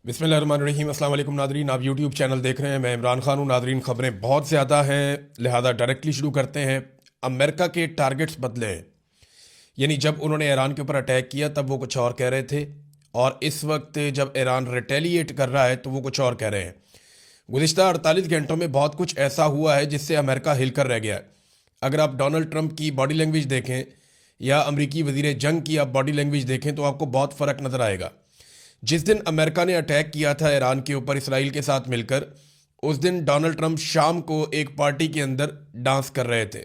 बिस्मिल्लाहिर्रहमानिर्रहीम। अस्सलाम वालेकुम नादरीन, आप यूट्यूब चैनल देख रहे हैं। मैं इमरान खान हूँ। नादरीन, खबरें बहुत ज़्यादा हैं, लिहाजा डायरेक्टली शुरू करते हैं। अमेरिका के टारगेट्स बदले हैं, यानी जब उन्होंने ईरान के ऊपर अटैक किया तब वो कुछ और कह रहे थे, और इस वक्त जब ईरान रिटेलिएट कर रहा है तो वो कुछ और कह रहे हैं। गुज़िश्ता 48 घंटों में बहुत कुछ ऐसा हुआ है जिससे अमेरिका हिलकर रह गया है। अगर आप डोनाल्ड ट्रंप की बॉडी लैंग्वेज देखें या अमरीकी वज़ीर जंग की आप बॉडी लैंग्वेज देखें तो आपको बहुत फ़र्क नज़र आएगा। जिस दिन अमेरिका ने अटैक किया था ईरान के ऊपर इसराइल के साथ मिलकर, उस दिन डोनाल्ड ट्रंप शाम को एक पार्टी के अंदर डांस कर रहे थे।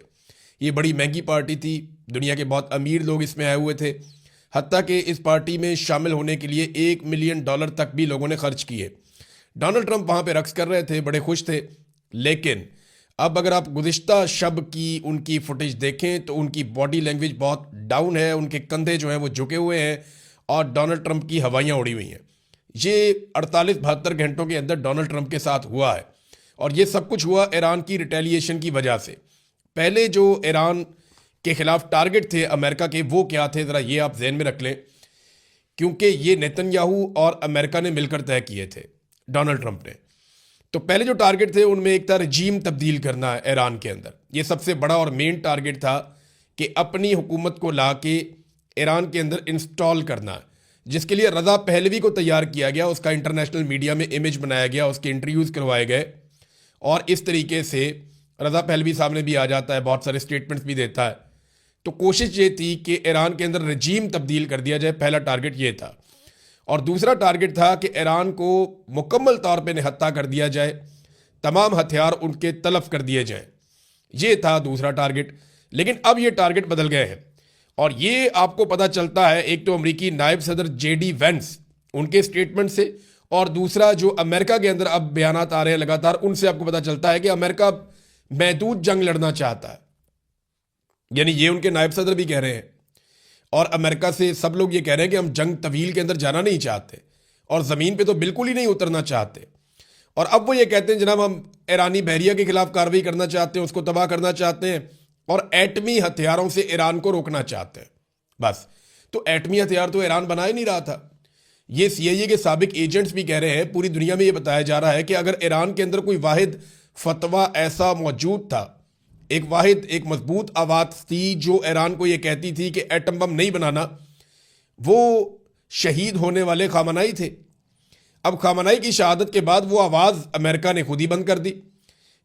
ये बड़ी महंगी पार्टी थी, दुनिया के बहुत अमीर लोग इसमें आए हुए थे। हत्ता कि इस पार्टी में शामिल होने के लिए $1 मिलियन तक भी लोगों ने खर्च किए। डोनाल्ड ट्रंप वहाँ पे रक्स कर रहे थे, बड़े खुश थे। लेकिन अब अगर आप गुज़िश्ता शब की उनकी फुटेज देखें तो उनकी बॉडी लैंग्वेज बहुत डाउन है, उनके कंधे जो हैं वो झुके हुए हैं और डोनाल्ड ट्रंप की हवाइयाँ उड़ी हुई हैं। ये 48-72 घंटों के अंदर डोनाल्ड ट्रंप के साथ हुआ है, और ये सब कुछ हुआ ईरान की रिटेलिएशन की वजह से। पहले जो ईरान के खिलाफ टारगेट थे अमेरिका के, वो क्या थे ज़रा ये आप जहन में रख लें, क्योंकि ये नेतन्याहू और अमेरिका ने मिलकर तय किए थे, डोनाल्ड ट्रंप ने। तो पहले जो टारगेट थे उनमें एक था रजीम तब्दील करना है ईरान के अंदर। ये सबसे बड़ा और मेन टारगेट था कि अपनी हुकूमत को ला के ईरान के अंदर इंस्टॉल करना है, जिसके लिए रज़ा पहलवी को तैयार किया गया। उसका इंटरनेशनल मीडिया में इमेज बनाया गया, उसके इंटरव्यूज़ करवाए गए, और इस तरीके से रज़ा पहलवी सामने भी आ जाता है, बहुत सारे स्टेटमेंट्स भी देता है। तो कोशिश ये थी कि ईरान के अंदर रजीम तब्दील कर दिया जाए, पहला टारगेट ये था। और दूसरा टारगेट था कि ईरान को मुकम्मल तौर पे निहत्ता कर दिया जाए, तमाम हथियार उनके तलफ कर दिए जाएं। ये था दूसरा टारगेट। लेकिन अब ये टारगेट बदल गए हैं, और ये आपको पता चलता है एक तो अमरीकी नायब सदर जेडी वेंस उनके स्टेटमेंट से, और दूसरा जो अमेरिका के अंदर अब बयानात आ रहे हैं लगातार, उनसे आपको पता चलता है कि अमेरिका महदूद जंग लड़ना चाहता है। यानी ये उनके नायब सदर भी कह रहे हैं, और अमेरिका से सब लोग ये कह रहे हैं कि हम जंग तवील के अंदर जाना नहीं चाहते, और ज़मीन पे तो बिल्कुल ही नहीं उतरना चाहते। और अब वो ये कहते हैं जनाब हम ईरानी बहरिया के खिलाफ कार्रवाई करना चाहते हैं, उसको तबाह करना चाहते हैं, और एटमी हथियारों से ईरान को रोकना चाहते हैं। बस, तो एटमी हथियार तो ईरान बना ही नहीं रहा था। ये सीआईए के साबिक एजेंट्स भी कह रहे हैं, पूरी दुनिया में ये बताया जा रहा है कि अगर ईरान के अंदर कोई वाहिद फतवा ऐसा मौजूद था, एक मजबूत आवाज़ थी जो ईरान को ये कहती थी कि एटम बम नहीं बनाना, वो शहीद होने वाले खामनाई थे। अब खामनाई की शहादत के बाद वो आवाज़ अमेरिका ने खुद ही बंद कर दी,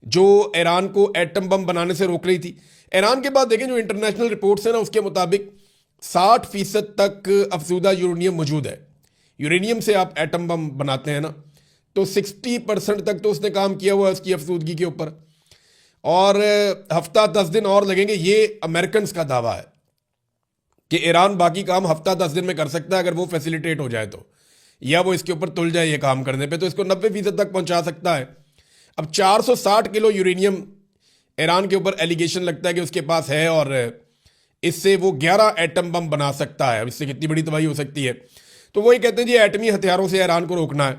जो ईरान को एटम बम बनाने से रोक रही थी। ईरान के बाद देखें जो इंटरनेशनल रिपोर्ट्स हैं ना, उसके मुताबिक 60% तक अफजूदा यूरेनियम मौजूद है। यूरेनियम से आप एटम बम बनाते हैं ना, तो 60% तक तो उसने काम किया हुआ है उसकी अफजूदगी के ऊपर, और हफ्ता 10 दिन और लगेंगे। ये अमेरिकन का दावा है कि ईरान बाकी काम हफ्ता 10 दिन में कर सकता है अगर वो फैसिलिटेट हो जाए तो, या वो इसके ऊपर तुल जाए ये काम करने पे, तो इसको 90% तक पहुंचा सकता है। अब 460 किलो यूरेनियम ईरान के ऊपर एलिगेशन लगता है कि उसके पास है, और इससे वो 11 एटम बम बना सकता है। अब इससे कितनी बड़ी तबाही हो सकती है। तो वो ये कहते हैं जी एटमी हथियारों से ईरान को रोकना है।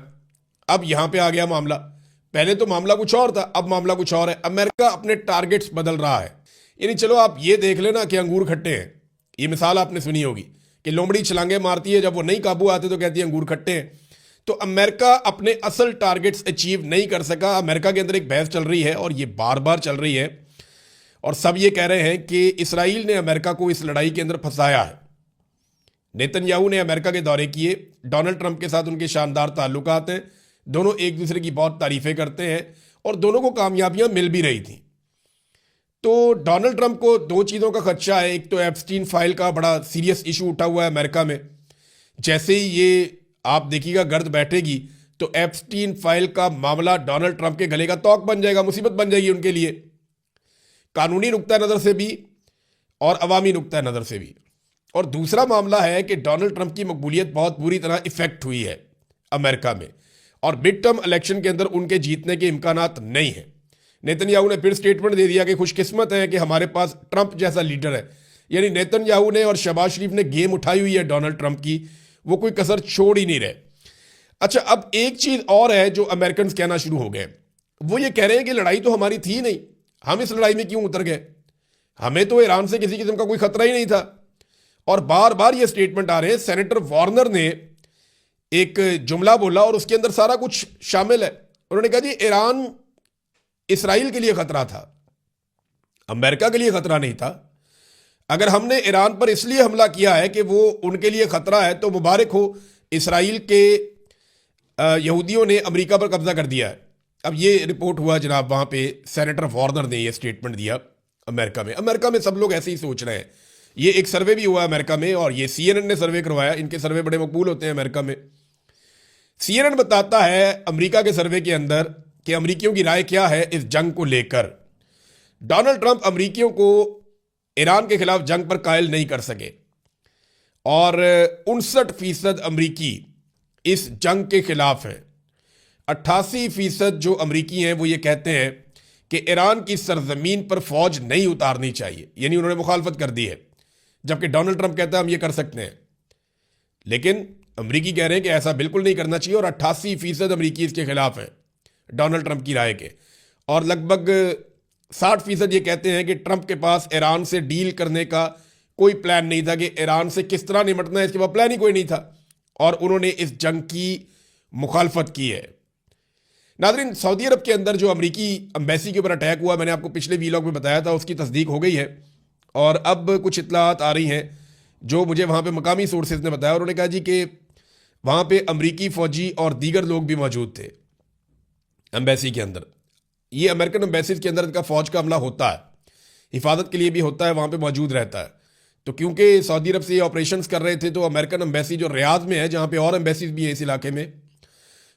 अब यहाँ पे आ गया मामला, पहले तो मामला कुछ और था, अब मामला कुछ और है। अमेरिका अपने टारगेट्स बदल रहा है। यानी चलो आप ये देख लेना कि अंगूर खट्टे हैं, ये मिसाल आपने सुनी होगी कि लोमड़ी छलांगे मारती है, जब वो नहीं काबू आते तो कहती है अंगूर खट्टे हैं। तो अमेरिका अपने असल टारगेट्स अचीव नहीं कर सका। अमेरिका के अंदर एक बहस चल रही है, और ये बार बार चल रही है, और सब ये कह रहे हैं कि इसराइल ने अमेरिका को इस लड़ाई के अंदर फंसाया है। नेतन्याहू ने अमेरिका के दौरे किए, डोनाल्ड ट्रंप के साथ उनके शानदार ताल्लुकात हैं, दोनों एक दूसरे की बहुत तारीफें करते हैं, और दोनों को कामयाबियां मिल भी रही थी। तो डोनाल्ड ट्रंप को दो चीज़ों का खदशा है। एक तो एप्स्टीन फाइल का बड़ा सीरियस इशू उठा हुआ है अमेरिका में। जैसे ही ये आप देखिएगा गर्द बैठेगी तो एप्स्टीन फाइल का मामला डोनाल्ड ट्रंप के गले का तौक बन जाएगा, मुसीबत बन जाएगी उनके लिए, कानूनी नुक्ता नज़र से भी और अवामी नुक्ता नज़र से भी। और दूसरा मामला है कि डोनाल्ड ट्रंप की मकबूलियत बहुत बुरी तरह इफेक्ट हुई है अमेरिका में, और मिड टर्म इलेक्शन के अंदर उनके जीतने के इम्कानात नहीं है। नेतन्याहू ने फिर स्टेटमेंट दे दिया कि खुशकिस्मत है कि हमारे पास ट्रंप जैसा लीडर है। यानी नेतन्याहू ने और शहबाज शरीफ ने गेम उठाई हुई है डोनाल्ड ट्रंप की, वो कोई कसर छोड़ ही नहीं रहे। अच्छा, अब एक चीज़ और है जो अमेरिकन कहना शुरू हो गए, वो ये कह रहे हैं कि लड़ाई तो हमारी थी नहीं, हम इस लड़ाई में क्यों उतर गए, हमें तो ईरान से किसी किस्म का कोई खतरा ही नहीं था। और बार बार ये स्टेटमेंट आ रहे हैं। सेनेटर वार्नर ने एक जुमला बोला और उसके अंदर सारा कुछ शामिल है। उन्होंने कहा जी ईरान इसराइल के लिए खतरा था, अमेरिका के लिए खतरा नहीं था। अगर हमने ईरान पर इसलिए हमला किया है कि वो उनके लिए खतरा है, तो मुबारक हो, इसराइल के यहूदियों ने अमेरिका पर कब्जा कर दिया है। अब ये रिपोर्ट हुआ जनाब, वहाँ पे सेनेटर वार्नर ने ये स्टेटमेंट दिया अमेरिका में। अमेरिका में सब लोग ऐसे ही सोच रहे हैं। ये एक सर्वे भी हुआ अमेरिका में, और ये CNN ने सर्वे करवाया। इनके सर्वे बड़े मकबूल होते हैं अमेरिका में। CNN बताता है अमेरिका के सर्वे के अंदर कि अमेरिकियों की राय क्या है इस जंग को लेकर। डोनाल्ड ट्रंप अमेरिकियों को ईरान के खिलाफ जंग पर कायल नहीं कर सके, और 59% अमरीकी इस जंग के खिलाफ हैं। 88% जो अमरीकी हैं वो ये कहते हैं कि ईरान की सरजमीन पर फौज नहीं उतारनी चाहिए, यानी उन्होंने मुखालफत कर दी है। जबकि डोनाल्ड ट्रंप कहता है हम ये कर सकते हैं, लेकिन अमरीकी कह रहे हैं कि ऐसा बिल्कुल नहीं करना चाहिए, और 88% अमरीकी इसके खिलाफ हैं डोनाल्ड ट्रंप की राय के। और लगभग 60% ये कहते हैं कि ट्रंप के पास ईरान से डील करने का कोई प्लान नहीं था, कि ईरान से किस तरह निपटना है इसके पास प्लान ही कोई नहीं था, और उन्होंने इस जंग की मुखालफत की है। नाज़रीन, सऊदी अरब के अंदर जो अमरीकी एम्बेसी के ऊपर अटैक हुआ, मैंने आपको पिछले वीलॉग में बताया था, उसकी तस्दीक हो गई है। और अब कुछ इत्तलात आ रही हैं जो मुझे वहाँ पे मकामी सोर्सेज ने बताया। उन्होंने कहा जी कि वहाँ पे अमरीकी फ़ौजी और दीगर लोग भी मौजूद थे एम्बेसी के अंदर। ये अमेरिकन एम्बेसीज के अंदर इनका फ़ौज का हमला होता है, हिफाजत के लिए भी होता है, वहाँ पे मौजूद रहता है। तो क्योंकि सऊदी अरब से ये ऑपरेशंस कर रहे थे, तो अमेरिकन एम्बेसी जो रियाद में है, जहाँ पे और एम्बेसीज भी है इस इलाके में,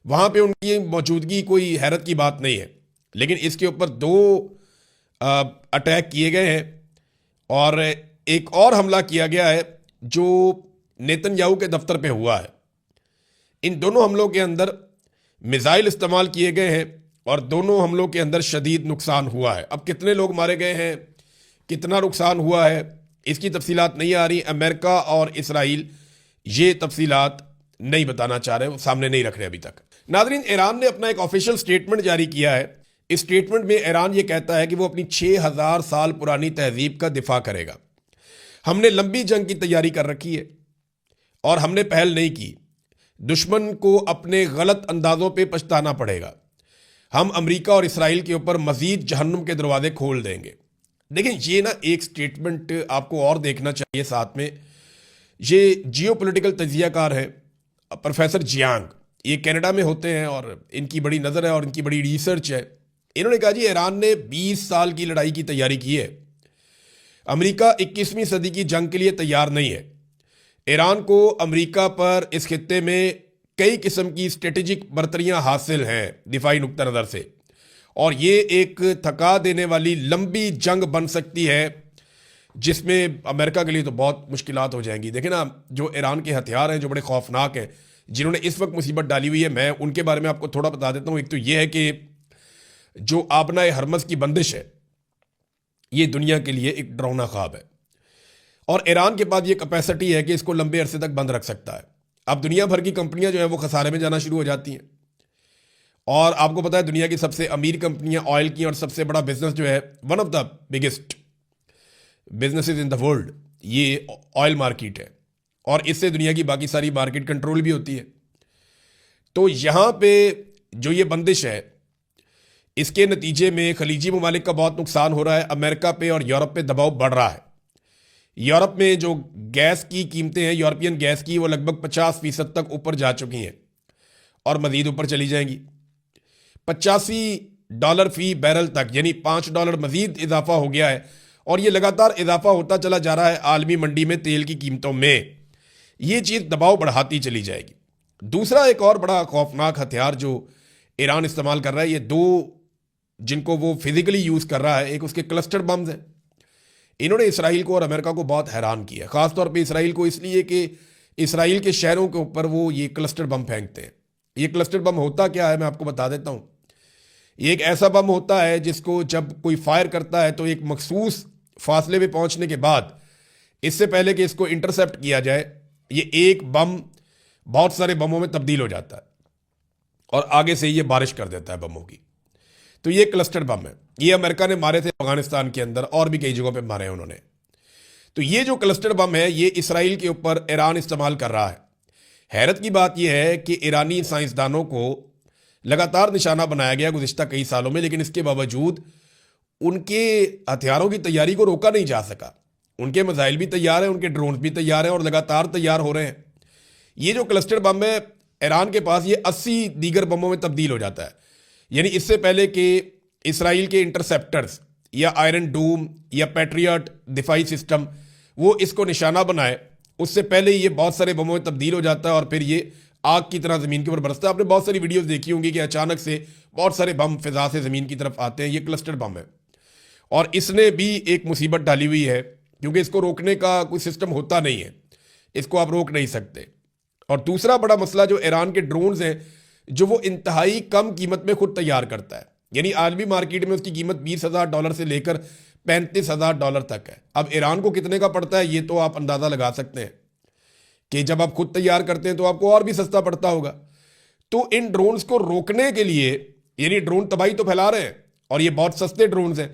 वहाँ पे उनकी मौजूदगी कोई हैरत की बात नहीं है। लेकिन इसके ऊपर 2 अटैक किए गए हैं, और एक और हमला किया गया है जो नेतन्याहू के दफ्तर पे हुआ है। इन दोनों हमलों के अंदर मिसाइल इस्तेमाल किए गए हैं, और दोनों हमलों के अंदर शदीद नुकसान हुआ है। अब कितने लोग मारे गए हैं, कितना नुकसान हुआ है, इसकी तफसीलात नहीं आ रही। अमेरिका और इसराइल ये तफसीलात नहीं बताना चाह रहे, वो सामने नहीं रख रहे अभी तक। नाज़रीन, ईरान ने अपना एक ऑफिशियल स्टेटमेंट जारी किया है। इस स्टेटमेंट में ईरान ये कहता है कि वो अपनी 6000 साल पुरानी तहजीब का दिफा करेगा। हमने लंबी जंग की तैयारी कर रखी है, और हमने पहल नहीं की। दुश्मन को अपने गलत अंदाजों पे पछताना पड़ेगा। हम अमेरिका और इसराइल के ऊपर मजीद जहन्नुम के दरवाजे खोल देंगे। लेकिन ये ना एक स्टेटमेंट आपको और देखना चाहिए साथ में। ये जियो पोलिटिकल तजियाकार है प्रोफेसर जियांग, ये कनाडा में होते हैं, और इनकी बड़ी नज़र है और इनकी बड़ी रिसर्च है। इन्होंने कहा जी ईरान ने 20 साल की लड़ाई की तैयारी की है। अमेरिका 21वीं सदी की जंग के लिए तैयार नहीं है। ईरान को अमेरिका पर इस खित्ते में कई किस्म की स्ट्रेटेजिक बर्तरियां हासिल हैं दिफाई नुक्ता नज़र से, और ये एक थका देने वाली लंबी जंग बन सकती है, जिसमें अमेरिका के लिए तो बहुत मुश्किलात हो जाएंगी। देखें ना, जो ईरान के हथियार हैं जो बड़े खौफनाक हैं, जिन्होंने इस वक्त मुसीबत डाली हुई है, मैं उनके बारे में आपको थोड़ा बता देता हूँ। एक तो ये है कि जो आबना हरमस की बंदिश है, ये दुनिया के लिए एक डरावना ख्वाब है, और ईरान के पास ये कैपेसिटी है कि इसको लंबे अरसे तक बंद रख सकता है। अब दुनिया भर की कंपनियां जो है वो खसारे में जाना शुरू हो जाती हैं, और आपको पता है दुनिया की सबसे अमीर कंपनियां ऑयल की, और सबसे बड़ा बिजनेस जो है, one of the biggest businesses in the world, ये ऑयल मार्केट है, और इससे दुनिया की बाकी सारी मार्केट कंट्रोल भी होती है। तो यहाँ पे जो ये बंदिश है, इसके नतीजे में खलीजी ममालिक का बहुत नुकसान हो रहा है। अमेरिका पे और यूरोप पे दबाव बढ़ रहा है। यूरोप में जो गैस की कीमतें हैं, यूरोपियन गैस की, वो लगभग 50% तक ऊपर जा चुकी हैं, और मजीद ऊपर चली जाएंगी। $85 फी बैरल तक, यानी $5 मजीद इजाफा हो गया है, और ये लगातार इजाफा होता चला जा रहा है आलमी मंडी में तेल की कीमतों में। ये चीज़ दबाव बढ़ाती चली जाएगी। दूसरा एक और बड़ा खौफनाक हथियार जो ईरान इस्तेमाल कर रहा है, ये 2 जिनको वो फिजिकली यूज़ कर रहा है, एक उसके क्लस्टर बम्स हैं। इन्होंने इसराइल को और अमेरिका को बहुत हैरान किया, ख़ासतौर पे इसराइल को, इसलिए कि इसराइल के शहरों के ऊपर वो ये क्लस्टर बम फेंकते हैं। ये क्लस्टर बम होता क्या है, मैं आपको बता देता हूँ। ये एक ऐसा बम होता है जिसको जब कोई फायर करता है तो एक मखसूस फासले पे पहुंचने के बाद, इससे पहले कि इसको इंटरसेप्ट किया जाए, ये एक बम बहुत सारे बमों में तब्दील हो जाता है, और आगे से ये बारिश कर देता है बमों की। तो ये क्लस्टर बम है। ये अमेरिका ने मारे थे अफगानिस्तान के अंदर, और भी कई जगहों पे मारे हैं उन्होंने। तो ये जो क्लस्टर बम है, ये इसराइल के ऊपर ईरान इस्तेमाल कर रहा है। हैरत की बात यह है कि ईरानी साइंसदानों को लगातार निशाना बनाया गया गुज़िश्ता कई सालों में, लेकिन इसके बावजूद उनके हथियारों की तैयारी को रोका नहीं जा सका। उनके मिसाइल भी तैयार हैं, उनके ड्रोन भी तैयार हैं और लगातार तैयार हो रहे हैं। ये जो क्लस्टर बम है ईरान के पास, ये 80 दीगर बमों में तब्दील हो जाता है। यानी इससे पहले कि इसराइल के इंटरसेप्टर्स या आयरन डूम या पैट्रियट दिफाई सिस्टम वो इसको निशाना बनाए, उससे पहले ये बहुत सारे बमों में तब्दील हो जाता है और फिर ये आग की तरह ज़मीन के ऊपर बरसता है। आपने बहुत सारी वीडियोस देखी होंगी कि अचानक से बहुत सारे बम फिजा से ज़मीन की तरफ आते हैं। ये क्लस्टर बम है और इसने भी एक मुसीबत डाली हुई है, क्योंकि इसको रोकने का कोई सिस्टम होता नहीं है, इसको आप रोक नहीं सकते। और दूसरा बड़ा मसला जो ईरान के ड्रोन्स हैं, जो वो इंतहाई कम कीमत में खुद तैयार करता है। यानी आलमी मार्केट में उसकी कीमत $20,000 से लेकर $35,000 तक है। अब ईरान को कितने का पड़ता है ये तो आप अंदाज़ा लगा सकते हैं कि जब आप खुद तैयार करते हैं तो आपको और भी सस्ता पड़ता होगा। तो इन ड्रोन्स को रोकने के लिए, यानी ड्रोन तबाही तो फैला रहे हैं और ये बहुत सस्ते ड्रोन्स हैं,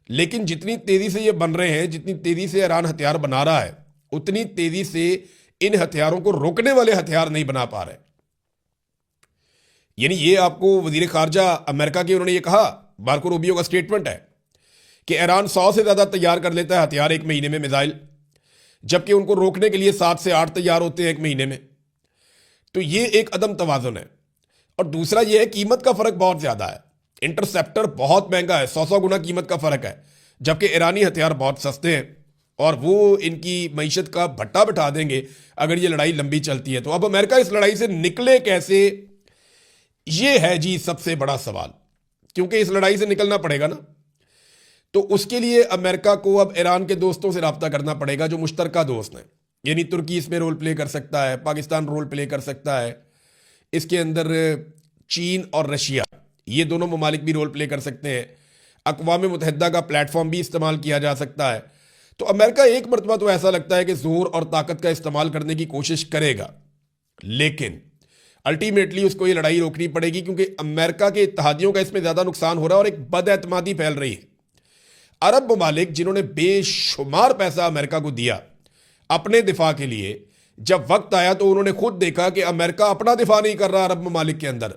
लेकिन जितनी तेज़ी से ये बन रहे हैं, जितनी तेज़ी से ईरान हथियार बना रहा है, उतनी तेज़ी से इन हथियारों को रोकने वाले हथियार नहीं बना पा रहे। यानी ये आपको वजीर खारजा अमेरिका के उन्होंने ये कहा, मार्को रूबियो का स्टेटमेंट है कि ईरान 100 से ज़्यादा तैयार कर लेता है हथियार एक महीने में, मिसाइल, जबकि उनको रोकने के लिए 7 से 8 तैयार होते हैं एक महीने में। तो ये एक अदम तवाज़ुन है। और दूसरा ये है कीमत का फ़र्क बहुत ज़्यादा है। इंटरसेप्टर बहुत महंगा है, 100 गुना कीमत का फ़र्क है, जबकि ईरानी हथियार बहुत सस्ते हैं और वो इनकी मईशत का भट्टा बिठा देंगे अगर ये लड़ाई लंबी चलती है। तो अब अमेरिका इस लड़ाई से निकले कैसे, ये है जी सबसे बड़ा सवाल, क्योंकि इस लड़ाई से निकलना पड़ेगा ना। तो उसके लिए अमेरिका को अब ईरान के दोस्तों से रब्ता करना पड़ेगा जो मुश्तरका दोस्त हैं। यानी तुर्की इसमें रोल प्ले कर सकता है, पाकिस्तान रोल प्ले कर सकता है, इसके अंदर चीन और रशिया, ये दोनों ममालिक भी रोल प्ले कर सकते हैं। अक़वाम मुत्तहिदा का प्लेटफॉर्म भी इस्तेमाल किया जा सकता है। तो अमेरिका एक मरतबा तो ऐसा लगता है कि जोर और ताकत का इस्तेमाल करने की कोशिश करेगा, लेकिन अल्टीमेटली उसको ये लड़ाई रोकनी पड़ेगी, क्योंकि अमेरिका के इत्तेहादियों का इसमें ज़्यादा नुकसान हो रहा है और एक बदएतमादी फैल रही है। अरब ममालिक जिन्होंने बेशुमार पैसा अमेरिका को दिया अपने दिफा के लिए, जब वक्त आया तो उन्होंने खुद देखा कि अमेरिका अपना दिफा नहीं कर रहा अरब ममालिक के अंदर।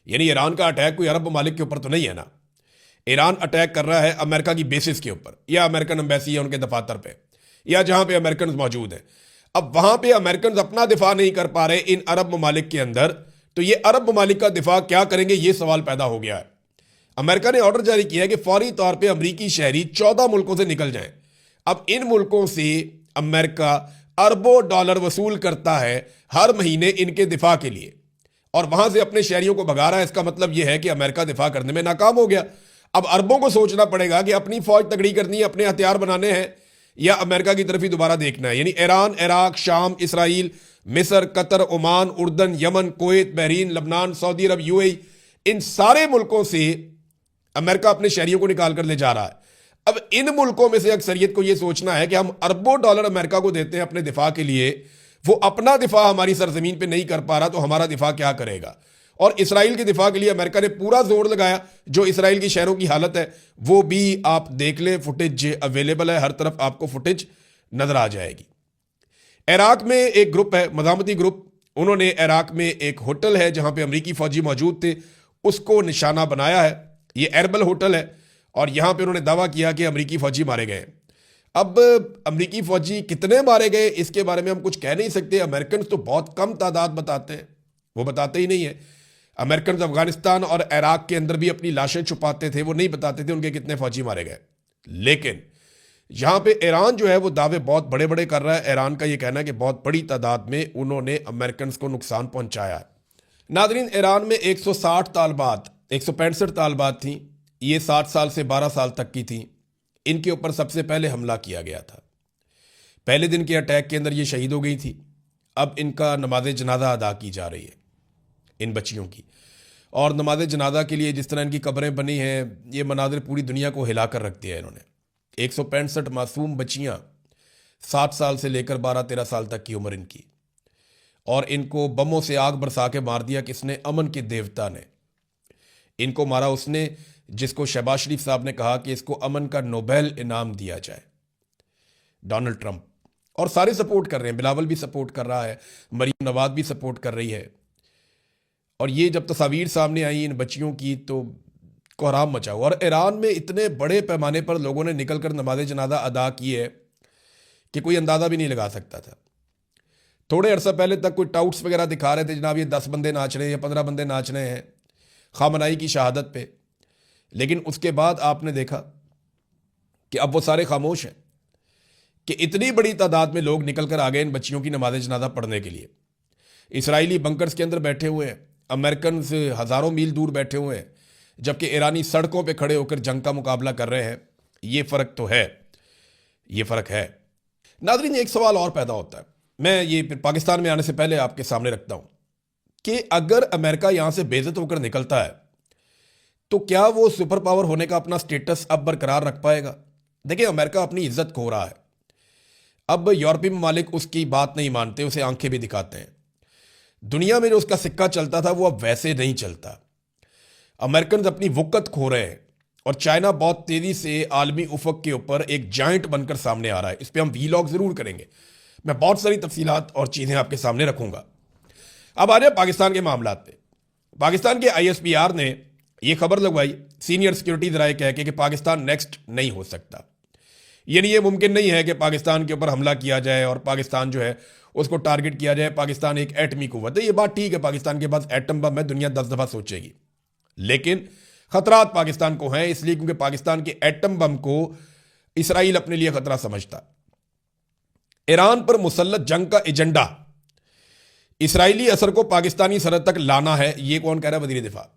यानी ईरान का अटैक कोई अरब ममालिक के ऊपर तो नहीं है ना, ईरान अटैक कर रहा है अमेरिका की बेसिस के ऊपर, या अमेरिकन एम्बेसी है उनके दफातर पे, या जहां पे अमेरिकन मौजूद हैं। अब वहां पे अमेरिकन अपना दिफा नहीं कर पा रहे इन अरब ममालिक के अंदर, तो ये अरब ममालिक का दिफा क्या करेंगे, ये सवाल पैदा हो गया है। अमेरिका ने ऑर्डर जारी किया है कि फौरी तौर पर अमरीकी शहरी 14 मुल्कों से निकल जाएं। अब इन मुल्कों से अमेरिका अरबों डॉलर वसूल करता है हर महीने इनके दिफा के लिए, और वहां से अपने शहरियों को भगा रहा है। इसका मतलब यह है कि अमेरिका दिफा करने में नाकाम हो गया। अब अरबों को सोचना पड़ेगा कि अपनी फौज तगड़ी करनी है, अपने हथियार बनाने हैं, या अमेरिका की तरफ ही दोबारा देखना है। यानी ईरान, इराक, शाम, इसराइल, मिस्र, कतर, ओमान, उर्दन, यमन, कुवैत, बहरीन, लबनान, सऊदी अरब, यूएई, इन सारे मुल्कों से अमेरिका अपने शहरियों को निकाल कर ले जा रहा है। अब इन मुल्कों में से अक्सरियत को यह सोचना है कि हम अरबों डॉलर अमेरिका को देते हैं अपने दिफा के लिए, वो अपना दिफा हमारी सरजमीन पे नहीं कर पा रहा, तो हमारा दिफा क्या करेगा। और इसराइल के दिफा के लिए अमेरिका ने पूरा जोर लगाया। जो इसराइल की शहरों की हालत है वो भी आप देख लें, फुटेज अवेलेबल है, हर तरफ आपको फुटेज नजर आ जाएगी। इराक में एक ग्रुप है, मज़ामती ग्रुप, उन्होंने इराक में एक होटल है जहां पे अमरीकी फौजी मौजूद थे, उसको निशाना बनाया है। ये एरबल होटल है और यहां पे उन्होंने दावा किया कि अमरीकी फौजी मारे गए। अब अमरीकी फौजी कितने मारे गए इसके बारे में हम कुछ कह नहीं सकते। अमेरिकन तो बहुत कम तादाद बताते हैं, वो बताते ही नहीं है। अमेरिकन अफगानिस्तान और इराक के अंदर भी अपनी लाशें छुपाते थे, वो नहीं बताते थे उनके कितने फौजी मारे गए। लेकिन यहां पे ईरान जो है वो दावे बहुत बड़े बड़े कर रहा है। ईरान का ये कहना है कि बहुत बड़ी तादाद में उन्होंने अमेरिकन को नुकसान पहुंचाया है। नाजरीन, ईरान में 160 तालबात, 165 तालबात थी, ये 60 साल से 12 साल तक की थी। इनके ऊपर सबसे पहले हमला किया गया था। पहले दिन के अटैक के अंदर ये शहीद हो गई थी। अब इनका नमाज जनाजा अदा की जा रही है इन बच्चियों की, और नमाज जनाजा के लिए जिस तरह इनकी कब्रें बनी हैं, ये मनाजिर पूरी दुनिया को हिला कर रख दिया है इन्होंने। 165 मासूम बच्चियां, 7 साल से लेकर 12-13 साल तक की उम्र इनकी, और इनको बमों से आग बरसा के मार दिया। किसने? अमन के देवता ने इनको मारा, उसने जिसको शहबाज शरीफ साहब ने कहा कि इसको अमन का नोबेल इनाम दिया जाए, डोनाल्ड ट्रंप। और सारे सपोर्ट कर रहे हैं, बिलावल भी सपोर्ट कर रहा है, मरीम नवाज भी सपोर्ट कर रही है। और ये जब तस्वीर सामने आई इन बच्चियों की तो कोहराम मचा हुआ। और ईरान में इतने बड़े पैमाने पर लोगों ने निकलकर नमाज जनाजा अदा की है कि कोई अंदाज़ा भी नहीं लगा सकता था। थोड़े अरसा पहले तक कोई टाउट्स वगैरह दिखा रहे थे, जनाब ये 10 बंदे नाच रहे हैं या 15 बंदे नाच रहे हैं खामनाई की शहादत पे, लेकिन उसके बाद आपने देखा कि अब वो सारे खामोश हैं कि इतनी बड़ी तादाद में लोग निकल कर आ गए इन बच्चियों की नमाज जनाजा पढ़ने के लिए। इसराइली बंकर्स के अंदर बैठे हुए हैं, अमेरिकन से हज़ारों मील दूर बैठे हुए हैं, जबकि ईरानी सड़कों पे खड़े होकर जंग का मुकाबला कर रहे हैं। ये फ़र्क तो है, ये फ़र्क है। नाज़रीन, एक सवाल और पैदा होता है, मैं ये पाकिस्तान में आने से पहले आपके सामने रखता हूँ कि अगर अमेरिका यहाँ से बेइज्जत होकर निकलता है तो क्या वो सुपर पावर होने का अपना स्टेटस अब बरकरार रख पाएगा? देखिए, अमेरिका अपनी इज्जत खो रहा है। अब यूरोपीय ममालिक उसकी बात नहीं मानते, उसे आंखें भी दिखाते हैं। दुनिया में जो उसका सिक्का चलता था वो अब वैसे नहीं चलता। अमेरिकन अपनी वक़्त खो रहे हैं और चाइना बहुत तेज़ी से आलमी उफक के ऊपर एक जाइंट बनकर सामने आ रहा है। इस पर हम वीलॉग ज़रूर करेंगे, मैं बहुत सारी तफसीलात और चीज़ें आपके सामने रखूंगा। अब आ जाए पाकिस्तान के मामला पे। पाकिस्तान के ISPR ने यह खबर लगवाई सीनियर सिक्योरिटी ज़राए कह के कि पाकिस्तान नेक्स्ट नहीं हो सकता, यानी ये मुमकिन नहीं है कि पाकिस्तान के ऊपर हमला किया जाए और पाकिस्तान जो है उसको टारगेट किया जाए। पाकिस्तान एक एटमी कुव्वत है, ये बात ठीक है, पाकिस्तान के पास एटम बम है, दुनिया 10 दफ़ा सोचेगी, लेकिन खतरात पाकिस्तान को हैं, इसलिए क्योंकि पाकिस्तान के एटम बम को इसराइल अपने लिए खतरा समझता। ईरान पर मुसल्लत जंग का एजेंडा इसराइली असर को पाकिस्तानी सरहद तक लाना है। ये कौन कह रहा है? वजीर दिफा।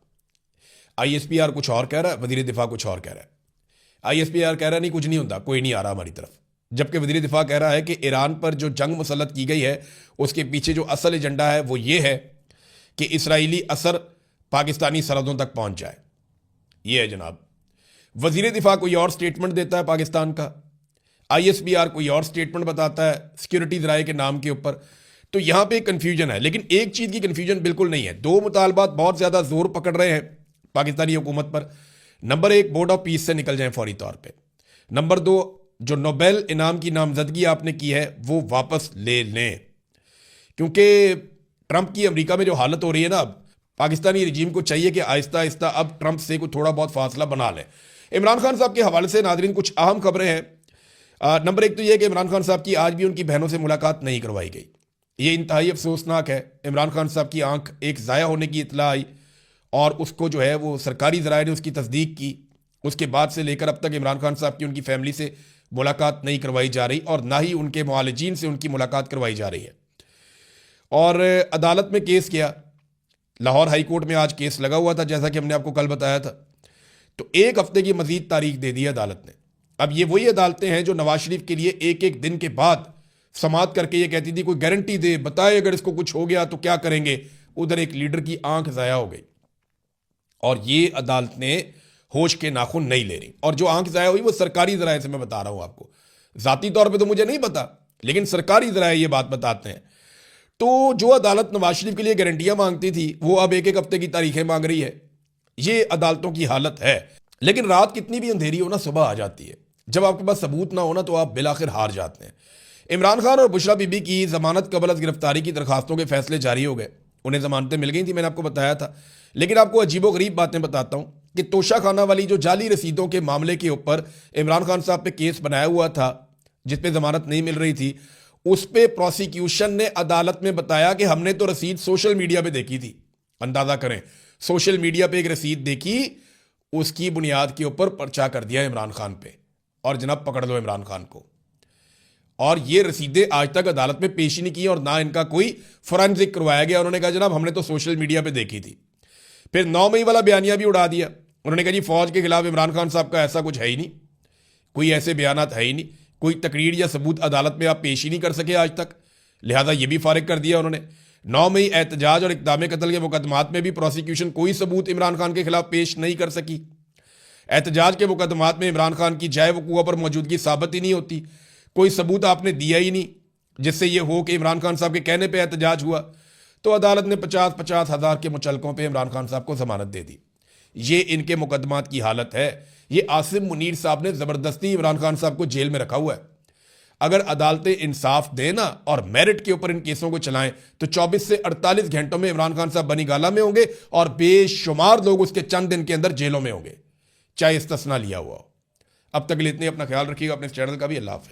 ISPR कुछ और कह रहा है, वजीर दिफा कुछ और कह रहा है। ISPR कह रहा है नहीं कुछ नहीं होता, कोई नहीं आ रहा हमारी तरफ, जबकि वजीर दिफा कह रहा है कि ईरान पर जो जंग मुसल्लत की गई है उसके पीछे जो असल एजेंडा है वो ये है कि इसराइली असर पाकिस्तानी सरहदों तक पहुंच जाए। ये है जनाब। वजीर दिफा कोई और स्टेटमेंट देता है पाकिस्तान का, ISPR कोई और स्टेटमेंट बताता है सिक्योरिटी ज़राए के नाम के ऊपर। तो यहां पे कंफ्यूजन है, लेकिन एक चीज़ की कंफ्यूजन बिल्कुल नहीं है। दो मुतालबात बहुत ज़्यादा जोर पकड़ रहे हैं पाकिस्तानी हुकूमत पर। नंबर एक, बोर्ड ऑफ पीस से निकल जाएं फौरी तौर पे। नंबर दो, जो नोबेल इनाम की नामजदगी आपने की है वो वापस ले लें, क्योंकि ट्रंप की अमेरिका में जो हालत हो रही है ना, अब पाकिस्तानी रजीम को चाहिए कि आहिस्ता आहिस्ता अब ट्रंप से कोई थोड़ा बहुत फासला बना लें। इमरान खान साहब के हवाले से नाजरीन कुछ अहम खबरें हैं। नंबर एक तो यह कि इमरान खान साहब की आज भी उनकी बहनों से मुलाकात नहीं करवाई गई। ये इंतहाई अफसोसनाक है। इमरान खान साहब की आंख एक ज़ाया होने की इतला आई और उसको जो है वो सरकारी ज़राए ने उसकी तस्दीक की। उसके बाद से लेकर अब तक इमरान खान साहब की उनकी फैमिली से मुलाकात नहीं करवाई जा रही और ना ही उनके मुआलिजीन से उनकी मुलाकात करवाई जा रही है। और अदालत में केस किया, लाहौर हाई कोर्ट में आज केस लगा हुआ था, जैसा कि हमने आपको कल बताया था। तो एक हफ्ते की मजीद तारीख दे दी अदालत ने। अब ये वही अदालतें हैं जो नवाज शरीफ के लिए एक एक दिन के बाद समात करके ये कहती थी कोई गारंटी दे, बताए अगर इसको कुछ हो गया तो क्या करेंगे। उधर एक लीडर की आंख ज़ाया हो गई और ये अदालत ने होश के नाखून नहीं ले रही। और जो आंख ज़ाया हुई वो सरकारी ज़राए से मैं बता रहा हूं आपको, ज़ाती तौर पे तो मुझे नहीं पता, लेकिन सरकारी ज़राए ये बात बताते हैं। तो जो अदालत नवाज शरीफ के लिए गारंटियां मांगती थी वो अब एक एक हफ्ते की तारीखें मांग रही है। ये अदालतों की हालत है। लेकिन रात कितनी भी अंधेरी हो ना, सुबह आ जाती है। जब आपके पास सबूत ना हो ना तो आप बिलाखिर हार जाते हैं। इमरान खान और बुशरा बीबी की जमानत कबल अज गिरफ्तारी की दरखास्तों के फैसले जारी हो गए, उन्हें जमानतें मिल गई थी, मैंने आपको बताया था। लेकिन आपको अजीबोगरीब बातें बताता हूं कि तोशा खाना वाली जो जाली रसीदों के मामले के ऊपर इमरान खान साहब पे केस बनाया हुआ था जिसपे जमानत नहीं मिल रही थी, उस पे प्रोसिक्यूशन ने अदालत में बताया कि हमने तो रसीद सोशल मीडिया पे देखी थी। अंदाजा करें, सोशल मीडिया पे एक रसीद देखी, उसकी बुनियाद के ऊपर पर्चा कर दिया इमरान खान पे और जनाब पकड़ लो इमरान खान को। और ये रसीदें आज तक अदालत में पेश ही नहीं की और ना इनका कोई फोरेंसिक करवाया गया। उन्होंने कहा जनाब हमने तो सोशल मीडिया पे देखी थी। फिर 9 मई वाला बयानिया भी उड़ा दिया। उन्होंने कहा जी फौज के खिलाफ इमरान खान साहब का ऐसा कुछ है ही नहीं, कोई ऐसे बयानात है ही नहीं, कोई तकरीर या सबूत अदालत में आप पेश ही नहीं कर सके आज तक, लिहाजा ये भी फारिग कर दिया उन्होंने। 9 मई एहतजाज और इक़दाम कत्ल के मुकदमात में भी प्रोसिक्यूशन कोई सबूत इमरान खान के खिलाफ पेश नहीं कर सकी। एहतजाज के मुकदमात में इमरान खान की जाए वकूआ पर मौजूदगी साबित ही नहीं होती, कोई सबूत आपने दिया ही नहीं जिससे ये हो कि इमरान खान साहब के कहने पर एहतजाज हुआ। तो अदालत ने 50-50 हज़ार के मुचलकों पर इमरान खान साहब को जमानत दे दी। ये इनके मुकदमात की हालत है। ये आसिम मुनीर साहब ने ज़बरदस्ती इमरान खान साहब को जेल में रखा हुआ है। अगर अदालतें इंसाफ देना और मेरिट के ऊपर इन केसों को चलाएं तो 24 से 48 घंटों में इमरान खान साहब बनी गाला में होंगे और बेशुमार लोग उसके चंद दिन के अंदर जेलों में होंगे, चाहे इस्तिस्ना लिया हुआ हो। अब तक के लिए इतनी, अपना ख्याल रखिएगा, अपने चैनल का भी। अल्लाह हाफ़िज़।